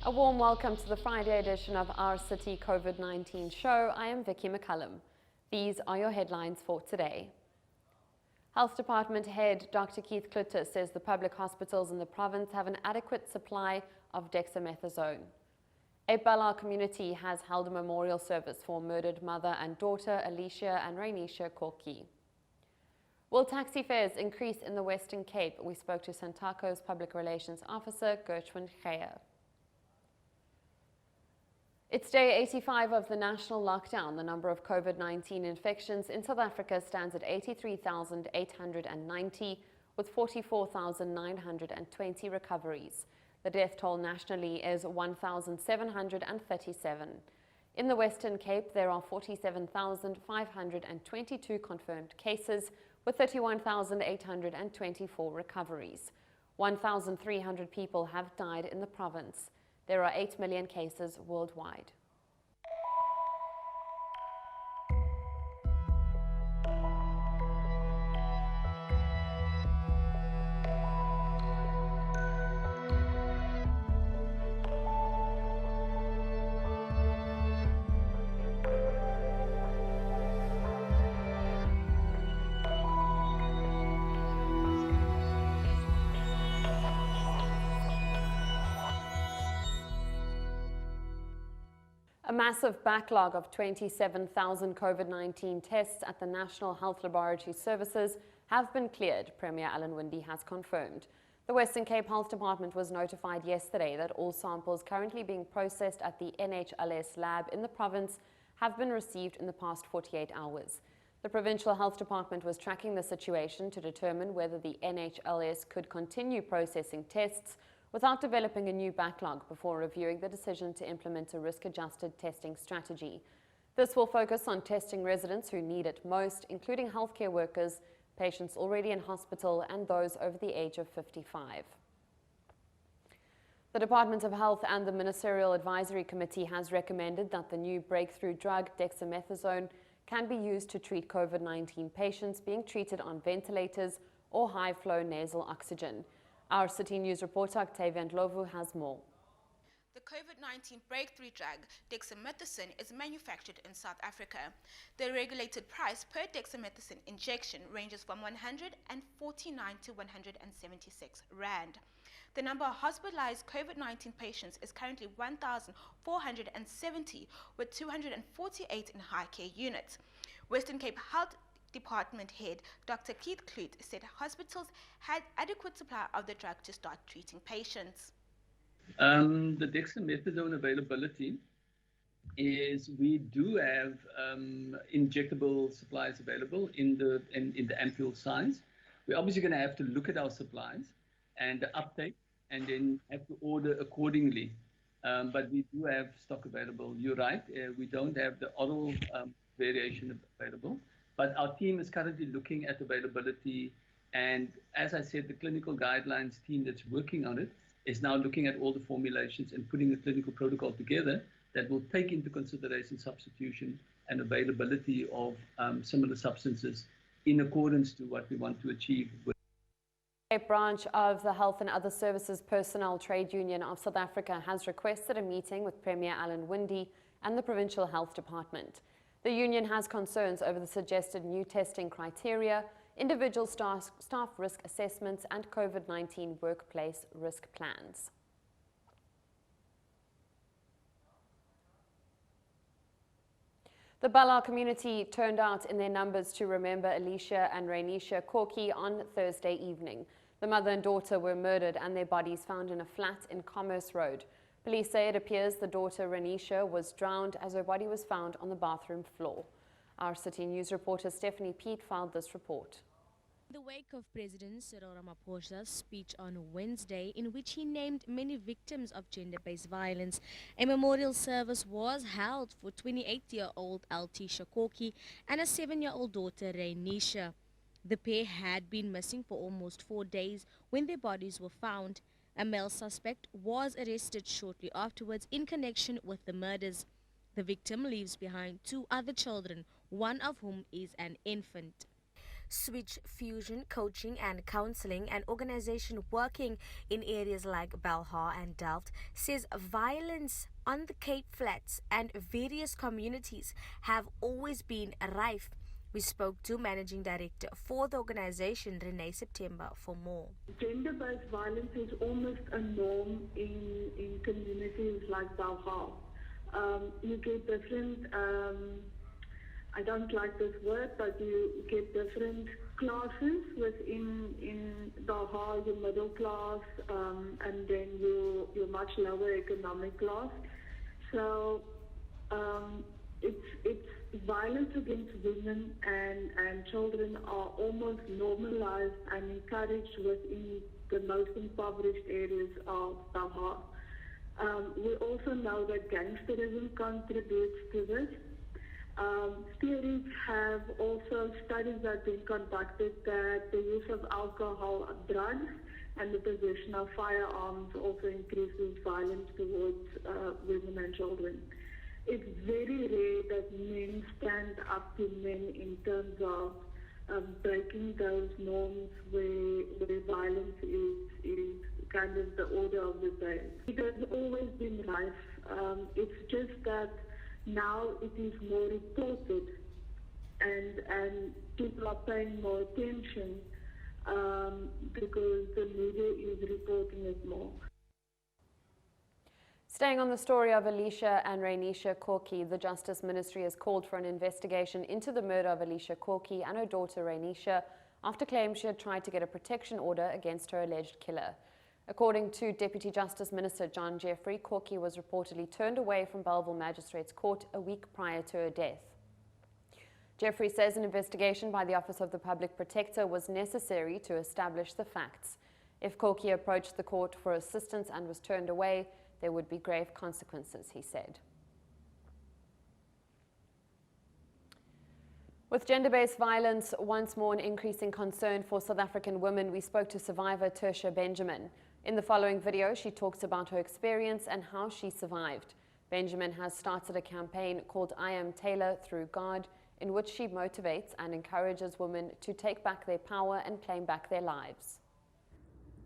A warm welcome to the Friday edition of Our City COVID-19 show. I am Vicky McCullum. These are your headlines for today. Health Department Head Dr. Keith Klutter says the public hospitals in the province have an adequate supply of dexamethasone. A Bala community has held a memorial service for murdered mother and daughter Alicia and Rainisha Korki. Will taxi fares increase in the Western Cape? We spoke to Santaco's Public Relations Officer Gertrude Geyer. It's day 85 of the national lockdown. The number of COVID-19 infections in South Africa stands at 83,890, with 44,920 recoveries. The death toll nationally is 1,737. In the Western Cape, there are 47,522 confirmed cases, with 31,824 recoveries. 1,300 people have died in the province. There are 8 million cases worldwide. A massive backlog of 27,000 COVID-19 tests at the National Health Laboratory Services have been cleared, Premier Alan Winde has confirmed. The Western Cape Health Department was notified yesterday that all samples currently being processed at the NHLS lab in the province have been received in the past 48 hours. The Provincial Health Department was tracking the situation to determine whether the NHLS could continue processing tests without developing a new backlog before reviewing the decision to implement a risk-adjusted testing strategy. This will focus on testing residents who need it most, including healthcare workers, patients already in hospital, and those over the age of 55. The Department of Health and the Ministerial Advisory Committee has recommended that the new breakthrough drug dexamethasone can be used to treat COVID-19 patients being treated on ventilators or high-flow nasal oxygen. Our City News reporter Octavian Ndlovu has more. The COVID-19 breakthrough drug dexamethasone is manufactured in South Africa. The regulated price per dexamethasone injection ranges from 149 to 176 rand. The number of hospitalized COVID-19 patients is currently 1,470, with 248 in high care units. Western Cape Health Department Head Dr. Keith Klutter said hospitals had adequate supply of the drug to start treating patients. The dexamethasone availability is we do have injectable supplies available in the ampule size. We're obviously going to have to look at our supplies and the uptake and then have to order accordingly. But we do have stock available. You're right, we don't have the oral variation available. But our team is currently looking at availability, and as I said, the clinical guidelines team that's working on it is now looking at all the formulations and putting a clinical protocol together that will take into consideration substitution and availability of similar substances in accordance to what we want to achieve. A branch of the Health and Other Services Personnel Trade Union of South Africa has requested a meeting with Premier Alan Winde and the Provincial Health Department. The union has concerns over the suggested new testing criteria, individual staff risk assessments, and COVID-19 workplace risk plans. The Bala community turned out in their numbers to remember Alicia and Rainisha Korki on Thursday evening. The mother and daughter were murdered and their bodies found in a flat in Commerce Road. Police say it appears the daughter Rainisha was drowned as her body was found on the bathroom floor. Our City News reporter Stephanie Pete filed this report. In the wake of President Cyril Ramaphosa's speech on Wednesday, in which he named many victims of gender-based violence, a memorial service was held for 28-year-old Alicia Korki and a 7-year-old daughter Rainisha. The pair had been missing for almost 4 days when their bodies were found. A male suspect was arrested shortly afterwards in connection with the murders. The victim leaves behind 2 other children, one of whom is an infant. Switch Fusion Coaching and Counseling, an organization working in areas like Belhar and Delft, says violence on the Cape Flats and various communities have always been rife. We spoke to Managing Director for the organization, Renee September, for more. Gender-based violence is almost a norm in communities like Belhar. You get different, I don't like this word, but you get different classes within Belhar, your middle class, and then your much lower economic class. So it's violence against women and children are almost normalized and encouraged within the most impoverished areas of Belhar. We also know that gangsterism contributes to this. Studies have also, studies have been conducted that the use of alcohol, drugs, and the possession of firearms also increases violence towards women and children. It's very rare that men stand up to men in terms of breaking those norms where violence is kind of the order of the day. It has always been rife. It's just that now it is more reported and people are paying more attention because the media is reporting it more. Staying on the story of Alicia and Rainisha Corky, the Justice Ministry has called for an investigation into the murder of Alicia Corky and her daughter Rainisha after claims she had tried to get a protection order against her alleged killer. According to Deputy Justice Minister John Jeffrey, Corky was reportedly turned away from Belleville Magistrates Court a week prior to her death. Jeffrey says an investigation by the Office of the Public Protector was necessary to establish the facts. If Corky approached the court for assistance and was turned away, there would be grave consequences, he said. With gender-based violence once more an increasing concern for South African women, we spoke to survivor Tertia Benjamin. In the following video, she talks about her experience and how she survived. Benjamin has started a campaign called I Am Taylor Through God, in which she motivates and encourages women to take back their power and claim back their lives.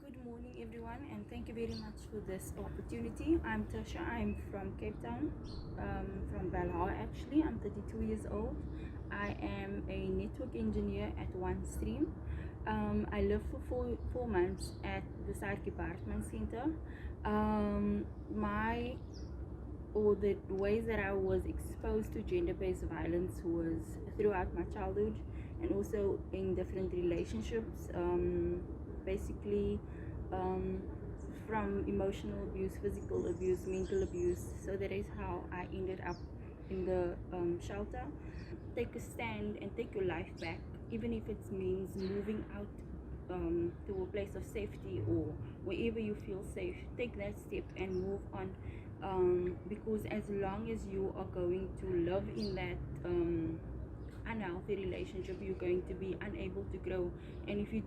Good morning everyone, and thank you very much for this opportunity. I'm Tasha, I'm from Cape Town, from Belhar actually. I'm 32 years old. I am a network engineer at OneStream. I lived for four months at the Site Department Center. The ways that I was exposed to gender-based violence was throughout my childhood and also in different relationships. Basically from emotional abuse, physical abuse, mental abuse. So that is how I ended up in the shelter. Take a stand and take your life back, even if it means moving out to a place of safety or wherever you feel safe. Take that step and move on, because as long as you are going to live in that unhealthy relationship, you're going to be unable to grow. And if you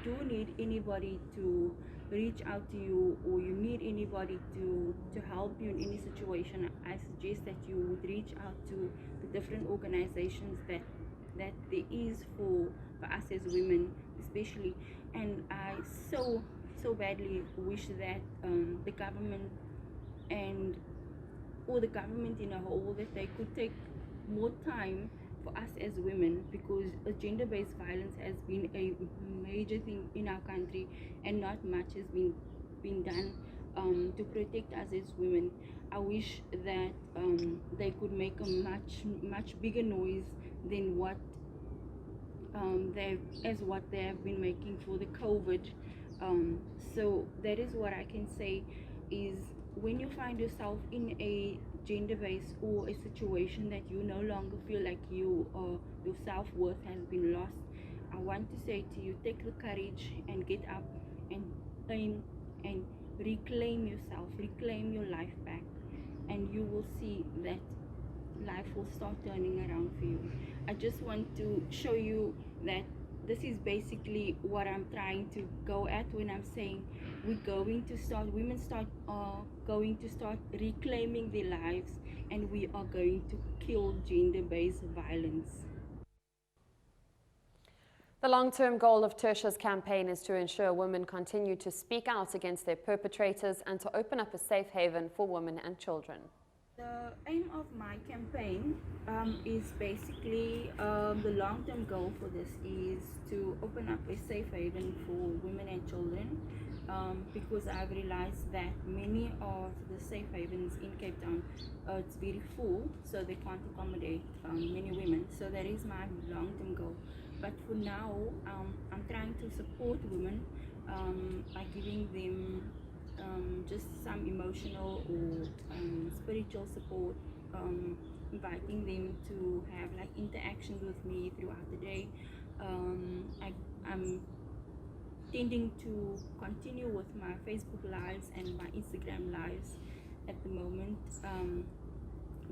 do need anybody to reach out to you, or you need anybody to help you in any situation, I suggest that you would reach out to the different organizations that there is for us as women especially. And I so badly wish that the government or the government in a whole, that they could take more time for us as women, because gender-based violence has been a major thing in our country and not much has been done to protect us as women. I wish that they could make a much bigger noise than what they have been making for the COVID. So that is what I can say is, when you find yourself in a gender-based or a situation that you no longer feel like your self-worth has been lost, I want to say to you, take the courage and get up and aim and reclaim yourself, reclaim your life back, and you will see that life will start turning around for you. I just want to show you that this is basically what I'm trying to go at when I'm saying women are going to start reclaiming their lives, and we are going to kill gender-based violence. The long-term goal of Tertia's campaign is to ensure women continue to speak out against their perpetrators and to open up a safe haven for women and children. The aim of my campaign is basically the long-term goal for this is to open up a safe haven for women and children because I've realized that many of the safe havens in Cape Town, it's very full, so they can't accommodate many women. So that is my long-term goal. But for now, I'm trying to support women by giving them just some emotional or spiritual support, inviting them to have like interactions with me throughout the day. I'm tending to continue with my Facebook lives and my Instagram lives at the moment.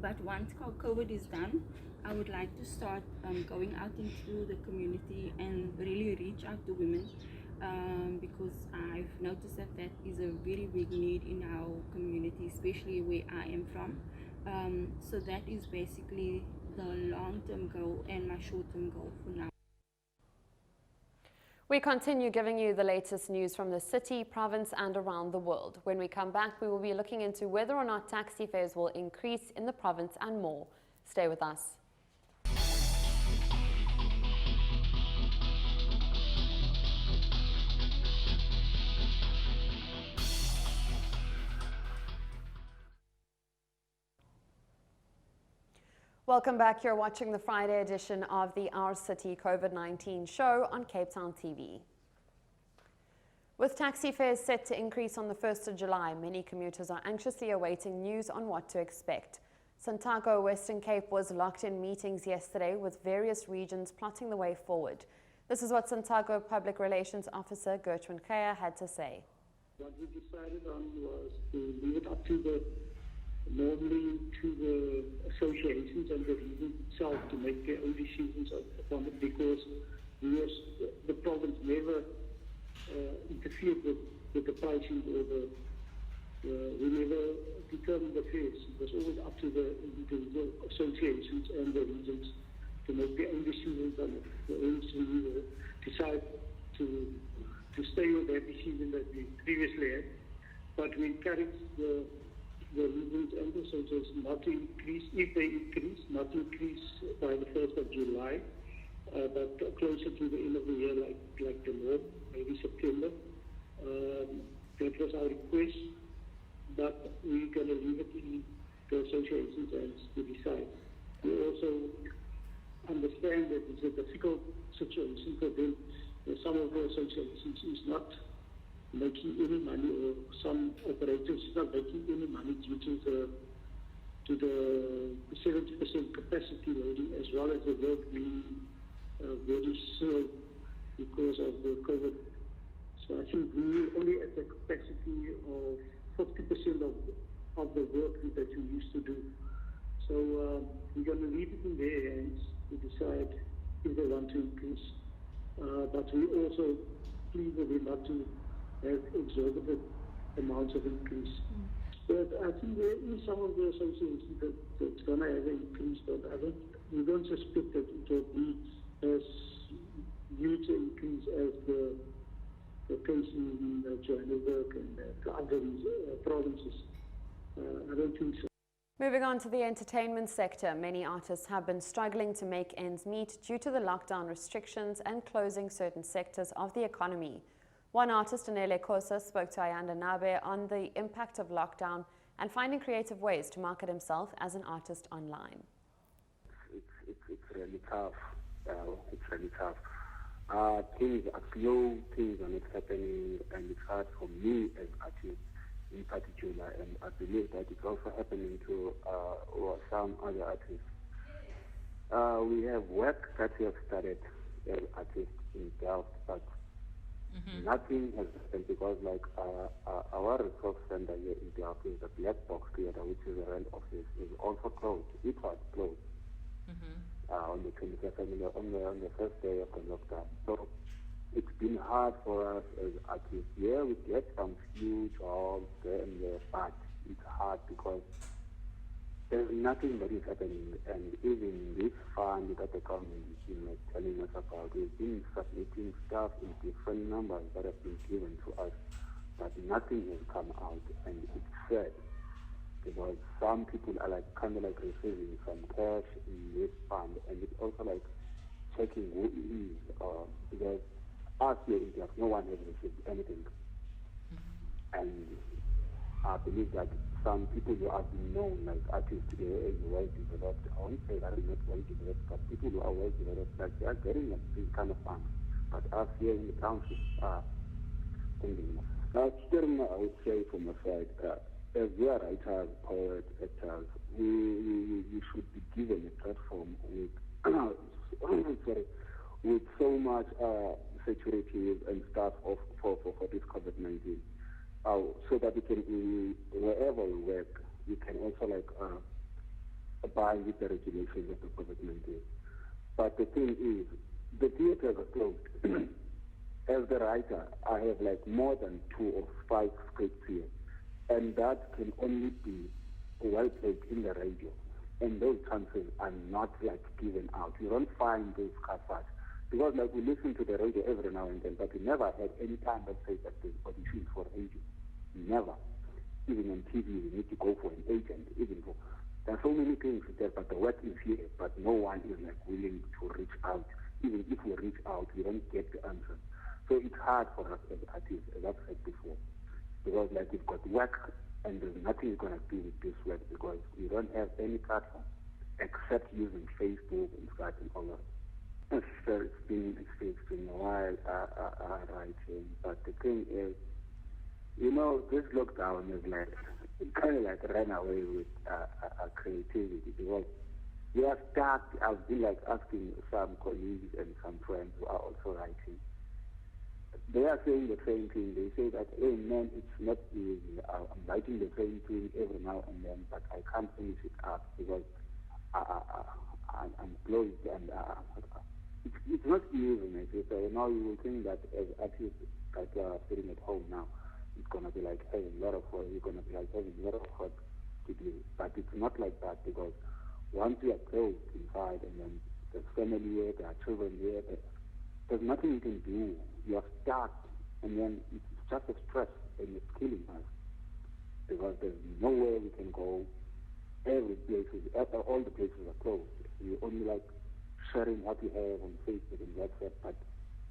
But once COVID is done, I would like to start going out into the community and really reach out to women because I've noticed that that is a very big need in our community, especially where I am from. So that is basically the long-term goal and my short-term goal for now. We continue giving you the latest news from the city, province and around the world. When we come back, we will be looking into whether or not taxi fares will increase in the province and more. Stay with us. Welcome back. You're watching the Friday edition of the Our City COVID-19 show on Cape Town TV. With taxi fares set to increase on the 1st of July, many commuters are anxiously awaiting news on what to expect. Santaco, Western Cape was locked in meetings yesterday with various regions plotting the way forward. This is what Santaco Public Relations Officer Gertrude Kaya had to say. What we decided on was to leave it up to normally to the associations and the region itself to make their own decisions upon it because the province never interfered with the pricing or we never determined the fares. It was always up to the individual associations and the regions to make their own decisions on it. The ANC decide to stay with that decision that we previously had, but we encourage the regions and the associations not to increase, if they increase, not to increase by the 1st of July, but closer to the end of the year, like the norm, maybe September. That was our request, but we're going to leave it in the associations hands to decide. We also understand that it's a difficult situation for them. Some of the associations is not making any money, or some operators is not making any money due to the 70% capacity loading, as well as the work being very slow because of the COVID. So I think we only at the capacity of 50% of the work that we used to do. So we're going to leave it in their hands to decide if they want to increase. But we also plead with them not to have exorbitant amounts of increase. But I think there is some of the associations that's going to have an increase, but we don't suspect that it will be as huge an increase as the case in Johannesburg and the other provinces. I don't think so. Moving on to the entertainment sector, many artists have been struggling to make ends meet due to the lockdown restrictions and closing certain sectors of the economy. One artist, Anele Kosa, spoke to Ayanda Nabe on the impact of lockdown and finding creative ways to market himself as an artist online. It's really tough. It's really tough. Things are slow, things are not happening, and it's hard for me as artist in particular, and I believe that it's also happening to some other artists. We have work that we have started as artists in Delft, but nothing has happened because our resource center here in Delft is the Black Box Theatre, which is a rent office, is also closed. It was closed on the 22nd, on the first day of the lockdown. So it's been hard for us as artists. Yeah, we get some few jobs there and there, but it's hard because there's nothing that is happening, and even this fund fund that the government has been telling us about. We've been submitting stuff in different numbers that have been given to us, but nothing has come out, and it's sad because some people are kind of receiving some cash in this fund, and it's also checking who it is, because us here in India, no one has received anything. And I believe that some people who have been known, like artists, as well developed, I won't say that they're not well developed, but people who are well developed, they are getting this kind of funds. But us here in the township are ending. Still, I would say from my side, as we are writers, poets, actors, we should be given a platform with with so much security and stuff for this COVID-19. So that we can, wherever we work, we can also abide with the regulations of the COVID-19. But the thing is, the theaters are closed. As the writer, I have more than 2 or 5 scripts here, and that can only be well played in the radio. And those chances are not given out. You don't find those cards. Because we listen to the radio every now and then, but we never had any time that says that there's auditions for radio. Never. Even on TV, we need to go for an agent. There are so many things there, but the work is here, but no one is willing to reach out. Even if we reach out, we don't get the answer. So it's hard for us as artists, as I've said before, because we've got work and there's nothing going to do with this work because we don't have any platform except using Facebook and Skype and all that. It's been a while writing, but the thing is, this lockdown is kind of ran away with creativity because we are stuck. I've been asking some colleagues and some friends who are also writing. They are saying the same thing. They say that, hey man, it's not easy. I'm writing the same thing every now and then, but I can't finish it up because I'm closed and it's not easy, mate. So now you will think that as artists sitting at home now, it's going to be having a lot of work. You're going to be having a lot of work to do. But it's not like that because once you are closed inside and then there's family here, there are children here, there's nothing you can do. You are stuck and then it's just a stress and it's killing us because there's nowhere we can go. All the places are closed. You only sharing what you have on Facebook and WhatsApp, but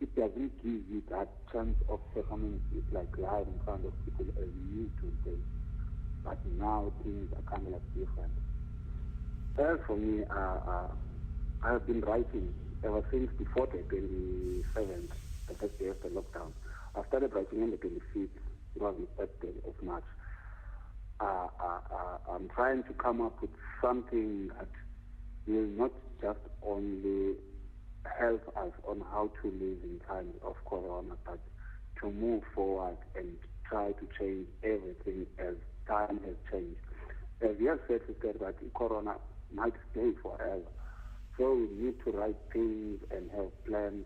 it doesn't give you that chance of performing it live in front of people as you used to say. But now things are kind of different. As for me, I have been writing ever since before the 27th, the first day of the lockdown. I started writing on the 25th, it was the 3rd day of March. I'm trying to come up with something that will not just only help us on how to live in times of corona, but to move forward and try to change everything as time has changed. As you have said, sister, that corona might stay forever. So we need to write things and have plans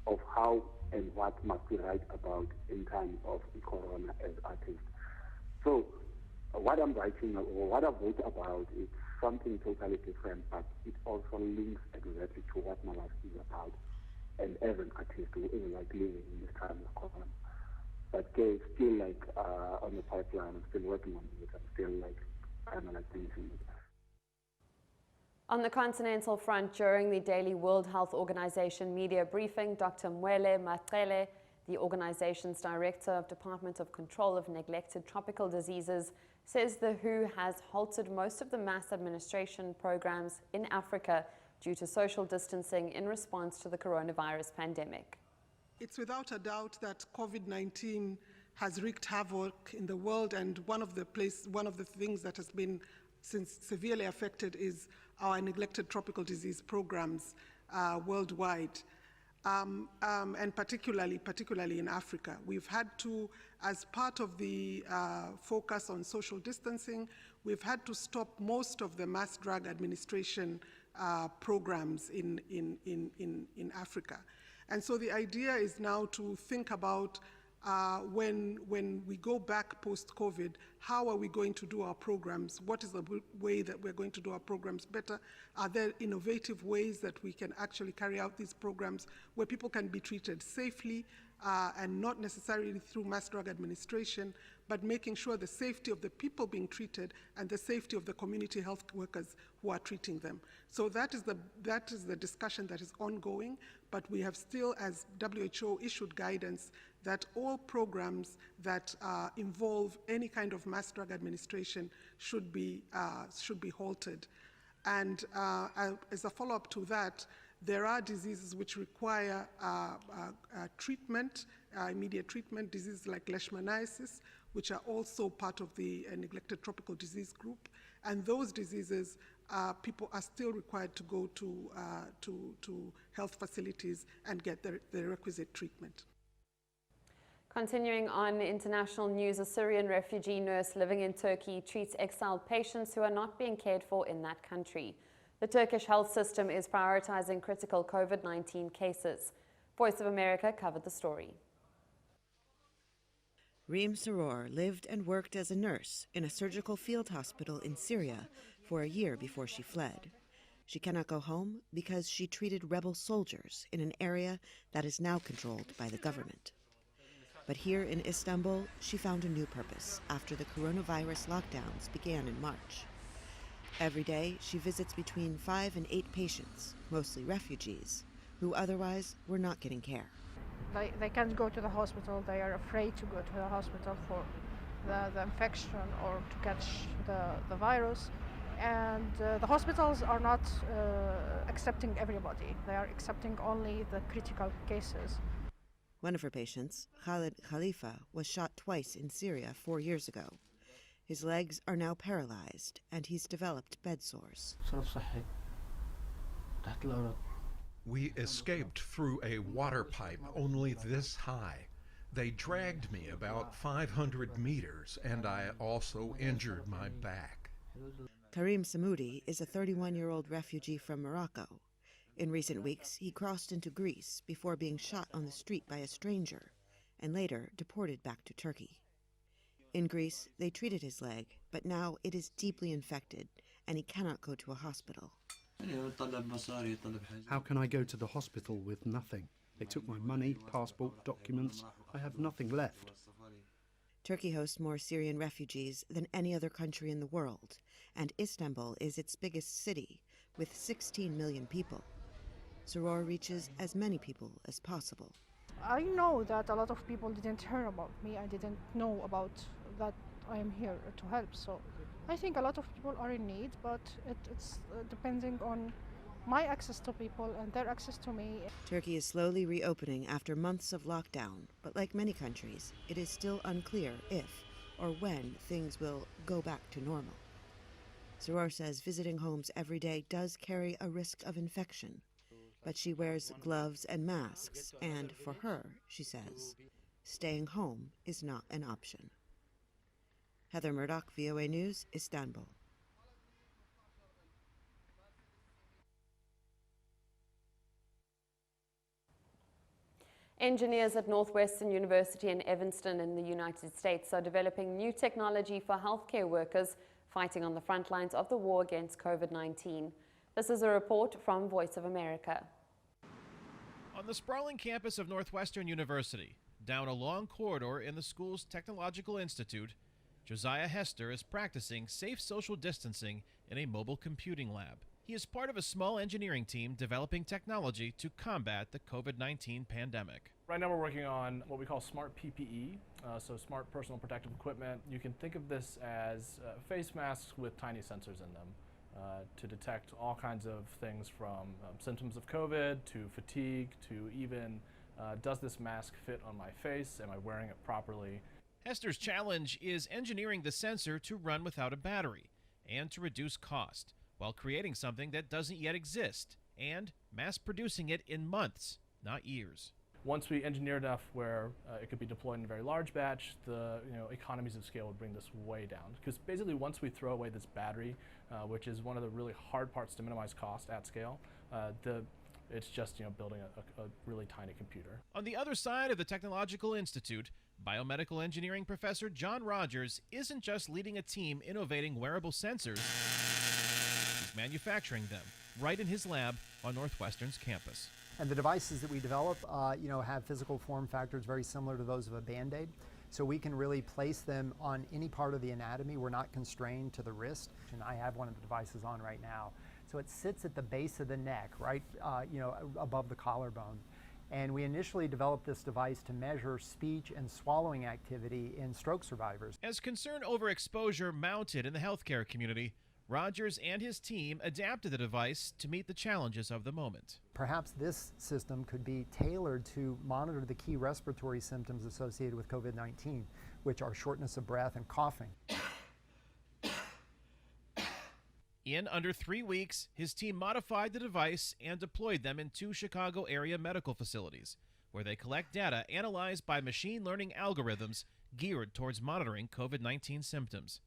of how and what must we write about in times of the corona as artists. So what I'm writing or what I've wrote about is something totally different, but it also links exactly to what my life is about. And as an artist who is living in this time of corona. But it's still on the pipeline. I'm still working on it. I'm still finishing it. On the continental front, during the daily World Health Organization media briefing, Dr. Mwele Maqele, the organization's Director of Department of Control of Neglected Tropical Diseases, says the WHO has halted most of the mass administration programs in Africa due to social distancing in response to the coronavirus pandemic. It's without a doubt that COVID-19 has wreaked havoc in the world, and one of the things that has been severely affected is our neglected tropical disease programs worldwide. And particularly in Africa. We've had to, as part of the focus on social distancing, we've had to stop most of the mass drug administration programs in Africa. And so the idea is now to think about when we go back post-COVID, how are we going to do our programs? What is the way that we're going to do our programs better? Are there innovative ways that we can actually carry out these programs where people can be treated safely and not necessarily through mass drug administration, but making sure the safety of the people being treated and the safety of the community health workers who are treating them. So that is the discussion that is ongoing, but we have still, as WHO issued guidance, that all programs that involve any kind of mass drug administration should be halted. And as a follow-up to that, there are diseases which require treatment, immediate treatment, diseases like leishmaniasis, which are also part of the neglected tropical disease group. And those diseases, people are still required to go to health facilities and get the requisite treatment. Continuing on international news, a Syrian refugee nurse living in Turkey treats exiled patients who are not being cared for in that country. The Turkish health system is prioritizing critical COVID-19 cases. Voice of America covered the story. Reem Saror lived and worked as a nurse in a surgical field hospital in Syria for a year before she fled. She cannot go home because she treated rebel soldiers in an area that is now controlled by the government. But here in Istanbul, she found a new purpose after the coronavirus lockdowns began in March. Every day, she visits between 5 and 8 patients, mostly refugees, who otherwise were not getting care. They can't go to the hospital. They are afraid to go to the hospital for the infection or to catch the virus. And the hospitals are not accepting everybody. They are accepting only the critical cases. One of her patients, Khalid Khalifa, was shot twice in Syria 4 years ago. His legs are now paralyzed, and he's developed bed sores. We escaped through a water pipe only this high. They dragged me about 500 meters, and I also injured my back. Karim Samoudi is a 31-year-old refugee from Morocco. In recent weeks, he crossed into Greece before being shot on the street by a stranger and later deported back to Turkey. In Greece, they treated his leg, but now it is deeply infected and he cannot go to a hospital. How can I go to the hospital with nothing? They took my money, passport, documents. I have nothing left. Turkey hosts more Syrian refugees than any other country in the world, and Istanbul is its biggest city, with 16 million people. Saror reaches as many people as possible. I know that a lot of people didn't hear about me. I didn't know about that I am here to help. So I think a lot of people are in need, but it's depending on my access to people and their access to me. Turkey is slowly reopening after months of lockdown, but like many countries, it is still unclear if or when things will go back to normal. Saror says visiting homes every day does carry a risk of infection, but she wears gloves and masks, and for her, she says, staying home is not an option. Heather Murdoch, VOA News, Istanbul. Engineers at Northwestern University in Evanston in the United States are developing new technology for healthcare workers fighting on the front lines of the war against COVID-19. This is a report from Voice of America. On the sprawling campus of Northwestern University, down a long corridor in the school's Technological Institute, Josiah Hester is practicing safe social distancing in a mobile computing lab. He is part of a small engineering team developing technology to combat the COVID-19 pandemic. Right now we're working on what we call smart PPE, so smart personal protective equipment. You can think of this as face masks with tiny sensors in them to detect all kinds of things from symptoms of COVID to fatigue to even does this mask fit on my face? Am I wearing it properly? Hester's challenge is engineering the sensor to run without a battery and to reduce cost, while creating something that doesn't yet exist and mass producing it in months, not years. Once we engineer enough where it could be deployed in a very large batch, the economies of scale would bring this way down. Because basically once we throw away this battery, which is one of the really hard parts to minimize cost at scale, the It's just building a really tiny computer. On the other side of the Technological Institute, biomedical engineering professor John Rogers isn't just leading a team innovating wearable sensors, he's manufacturing them right in his lab on Northwestern's campus. And the devices that we develop, have physical form factors very similar to those of a Band-Aid. So we can really place them on any part of the anatomy. We're not constrained to the wrist. And I have one of the devices on right now. So it sits at the base of the neck, right, above the collarbone. And we initially developed this device to measure speech and swallowing activity in stroke survivors. As concern over exposure mounted in the healthcare community, Rogers and his team adapted the device to meet the challenges of the moment. Perhaps this system could be tailored to monitor the key respiratory symptoms associated with COVID-19, which are shortness of breath and coughing. In under 3 weeks, his team modified the device and deployed them in 2 Chicago area medical facilities, where they collect data analyzed by machine learning algorithms geared towards monitoring COVID-19 symptoms.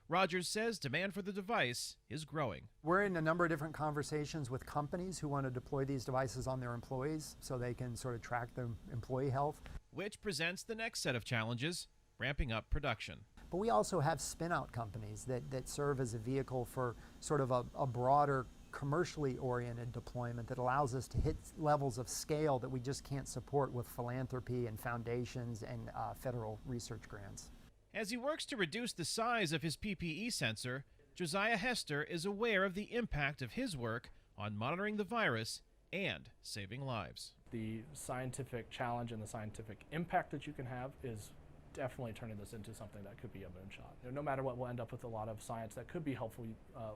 Rogers says demand for the device is growing. We're in a number of different conversations with companies who want to deploy these devices on their employees so they can sort of track their employee health. Which presents the next set of challenges, ramping up production. But we also have spin-out companies that serve as a vehicle for sort of a broader commercially oriented deployment that allows us to hit levels of scale that we just can't support with philanthropy and foundations and federal research grants. As he works to reduce the size of his PPE sensor, Josiah Hester is aware of the impact of his work on monitoring the virus and saving lives. The scientific challenge and the scientific impact that you can have is definitely turning this into something that could be a moonshot. No matter what, we'll end up with a lot of science that could be helpful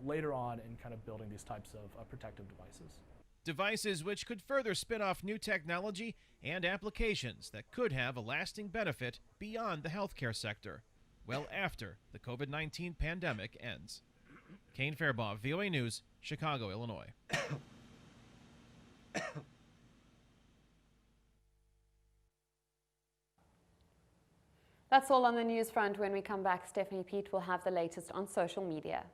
later on in kind of building these types of protective devices. Devices which could further spin off new technology and applications that could have a lasting benefit beyond the healthcare sector, well after the COVID-19 pandemic ends. Kane Fairbaugh, VOA News, Chicago, Illinois. That's all on the news front. When we come back, Stephanie Pete will have the latest on social media.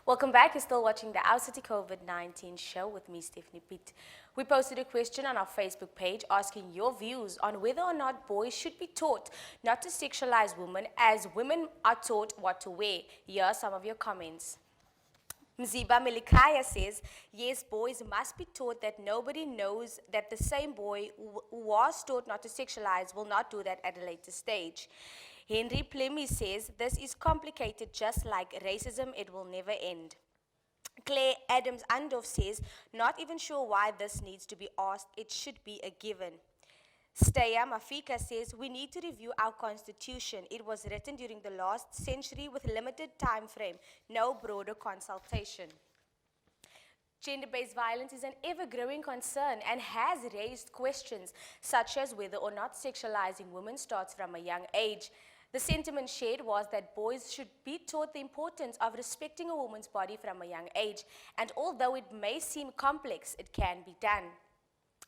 Welcome back. You're still watching the Our City COVID-19 show with me, Stephanie Pitt. We posted a question on our Facebook page asking your views on whether or not boys should be taught not to sexualize women as women are taught what to wear. Here are some of your comments. Mziba Melikaya says, yes, boys must be taught that nobody knows that the same boy who was taught not to sexualize will not do that at a later stage. Henry Plemy says, this is complicated just like racism, it will never end. Claire Adams Andorf says, not even sure why this needs to be asked, it should be a given. Staya Mafika says, we need to review our constitution. It was written during the last century with limited time frame, no broader consultation. Gender-based violence is an ever-growing concern and has raised questions such as whether or not sexualizing women starts from a young age. The sentiment shared was that boys should be taught the importance of respecting a woman's body from a young age, and although it may seem complex, it can be done.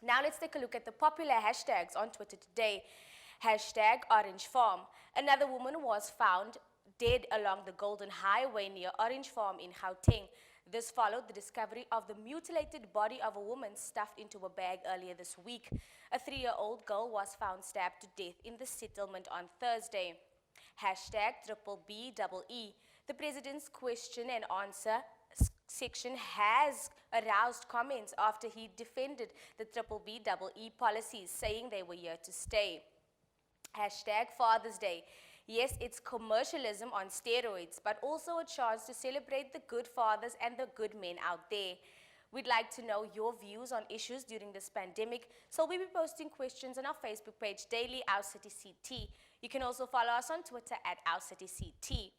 Now let's take a look at the popular hashtags on Twitter today. Hashtag Orange Farm. Another woman was found dead along the Golden Highway near Orange Farm in Gauteng. This followed the discovery of the mutilated body of a woman stuffed into a bag earlier this week. A 3-year-old girl was found stabbed to death in the settlement on Thursday. Hashtag BBEE. The president's question and answer section has aroused comments after he defended the BBEE policies, saying they were here to stay. Hashtag Father's Day. Yes, it's commercialism on steroids, but also a chance to celebrate the good fathers and the good men out there. We'd like to know your views on issues during this pandemic, so we'll be posting questions on our Facebook page daily, Our City CT. You can also follow us on Twitter at Our City CT.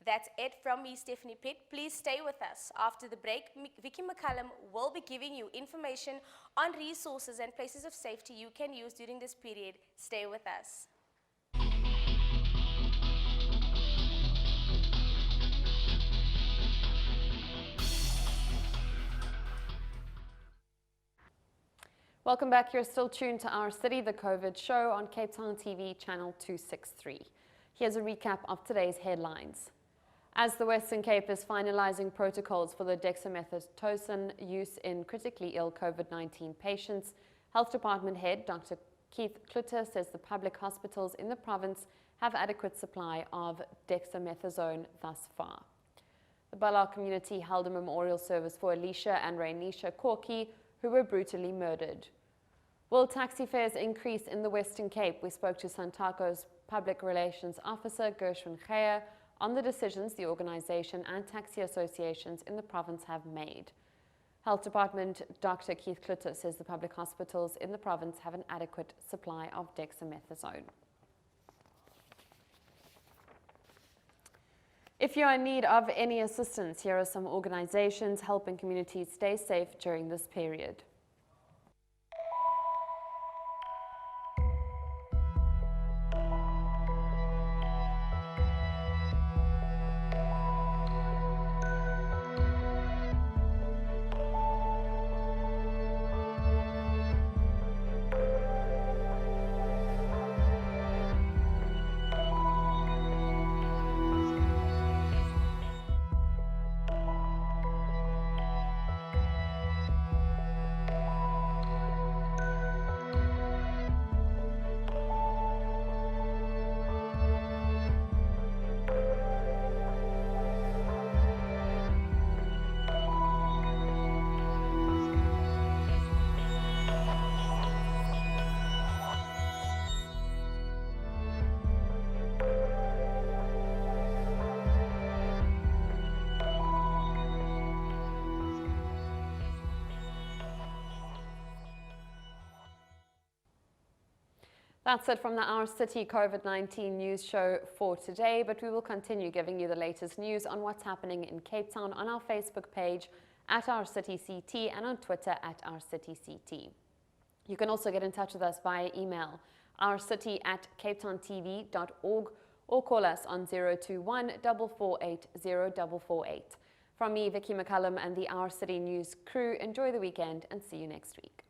That's it from me, Stephanie Pitt. Please stay with us. After the break, Vicky McCullum will be giving you information on resources and places of safety you can use during this period. Stay with us. Welcome back. You're still tuned to Our City, the COVID show on Cape Town TV channel 263. Here's a recap of today's headlines. As the Western Cape is finalizing protocols for the dexamethasone use in critically ill COVID-19 patients, Health Department Head Dr. Keith Klutter says the public hospitals in the province have adequate supply of dexamethasone thus far. The Bala community held a memorial service for Alicia and Rainisha Korki, who were brutally murdered. Will taxi fares increase in the Western Cape? We spoke to Santaco's Public Relations Officer, Gershwin Gea, on the decisions the organisation and taxi associations in the province have made. Health Department Dr. Keith Klutter says the public hospitals in the province have an adequate supply of dexamethasone. If you are in need of any assistance, here are some organizations helping communities stay safe during this period. That's it from the Our City COVID-19 news show for today, but we will continue giving you the latest news on what's happening in Cape Town on our Facebook page at Our City CT and on Twitter at Our City CT. You can also get in touch with us via email, ourcity@capetowntv.org, or call us on 021 448 0448. From me, Vicky McCullum, and the Our City News crew, enjoy the weekend and see you next week.